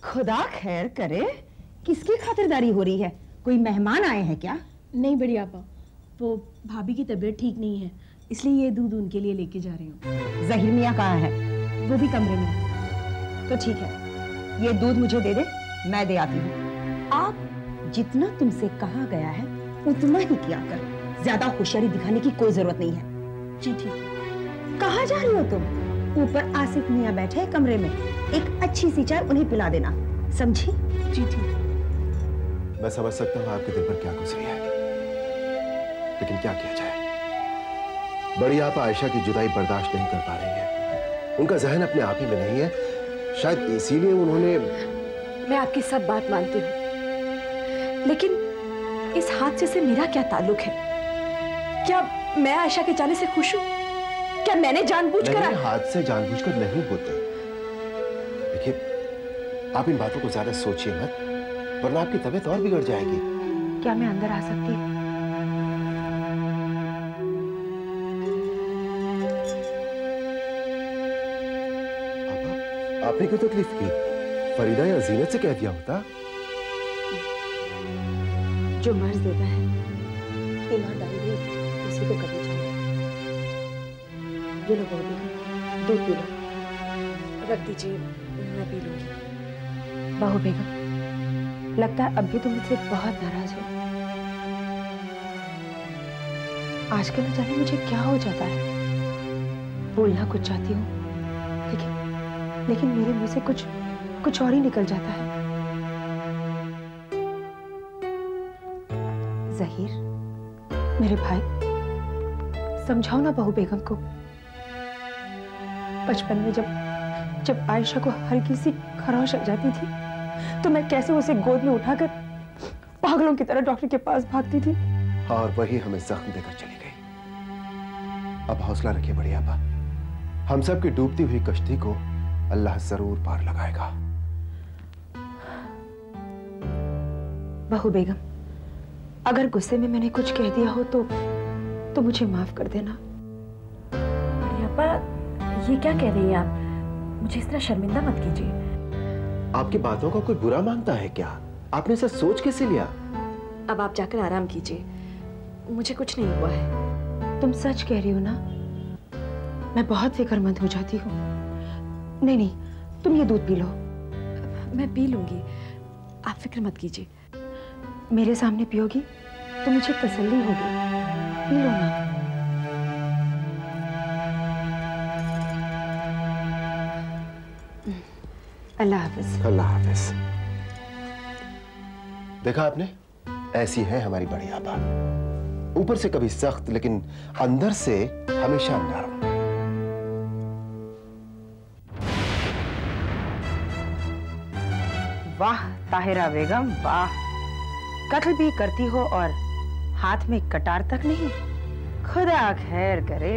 खुदा खैर करे, किसकी खातिरदारी हो रही है? कोई मेहमान आए हैं क्या? नहीं बड़ी आपा, वो भाभी की तबीयत ठीक नहीं है, इसलिए ये दूध उनके लिए लेके जा रही हूँ। जहीर मियाँ कहाँ है? वो भी कमरे में। तो ठीक है, ये दूध मुझे दे दे, मैं दे आती हूँ। आप जितना तुमसे कहा गया है उतना ही किया कर, ज्यादा होशियारी दिखाने की कोई जरूरत नहीं है। जी ठीक। कहाँ जा रही हो तुम? ऊपर आसिफ मियाँ बैठे हैं कमरे में, एक अच्छी सी चाय उन्हें पिला देना, समझी? जी ठीक। मैं समझ सकता हूँ आपके दिल पर क्या गुजरी है, लेकिन क्या किया जाए। बड़ी आपा आयशा की जुदाई बर्दाश्त नहीं कर पा रही है। उनका जहन अपने आप ही में नहीं है, शायद इसीलिए उन्होंने। मैं आपकी सब बात मानती हूँ, लेकिन इस हादसे से मेरा क्या ताल्लुक है? क्या मैं आयशा के जाने से खुश हूँ? क्या मैंने जानबूझकर? हादसे जानबूझकर नहीं होते। देखिए, आप इन बातों को ज्यादा सोचिए मत, वरना आपकी तबीयत और बिगड़ जाएगी। क्या मैं अंदर आ सकती हूँ? आपने क्यों तकलीफ की? फरीदा या जीनत से कह दिया होता। जो मर्ज देता है ईमानदारी भी उसी को करनी चाहिए। ये लो बहू बेगम, दूध पी लो। रख दीजिए, मैं पी लूंगी। बहू बेगम, लगता है अब भी तुम मुझसे बहुत नाराज हो। आजकल न जाने मुझे क्या हो जाता है, बोलना कुछ चाहती हूँ लेकिन मेरे मुंह से कुछ और ही निकल जाता है। जहीर, मेरे भाई, समझाओ ना बहू बेगम को। बचपन में जब आयशा को हल्की सी खरोश आ जाती थी तो मैं कैसे उसे गोद में उठाकर पागलों की तरह डॉक्टर के पास भागती थी। और वही हमें जख्म देकर चली गई। अब हौसला रखिए बड़ी आपा, हम सब की डूबती हुई कश्ती को अल्लाह जरूर पार लगाएगा। बहू बेगम, अगर गुस्से में मैंने कुछ कह दिया हो तो मुझे माफ कर देना। पापा, ये क्या कह रही हैं आप? मुझे इस तरह शर्मिंदा मत कीजिए। आपकी बातों का कोई बुरा मानता है क्या? आपने ऐसा सोच कैसे लिया? अब आप जाकर आराम कीजिए, मुझे कुछ नहीं हुआ है। तुम सच कह रही हो ना? मैं बहुत फिक्रमंद हो जाती हूँ। नहीं, तुम ये दूध पी लो। मैं पी लूंगी, आप फिक्र मत कीजिए। मेरे सामने पियोगी तो मुझे तसल्ली होगी। पी लो ना। अल्लाह हाफिज। अल्लाह हाफिज। देखा आपने, ऐसी है हमारी बड़ी आपा, ऊपर से कभी सख्त लेकिन अंदर से हमेशा नरम। वाह ताहिरा बेगम, वाह, कत्ल भी करती हो और हाथ में कटार तक नहीं। खुदा खैर करे।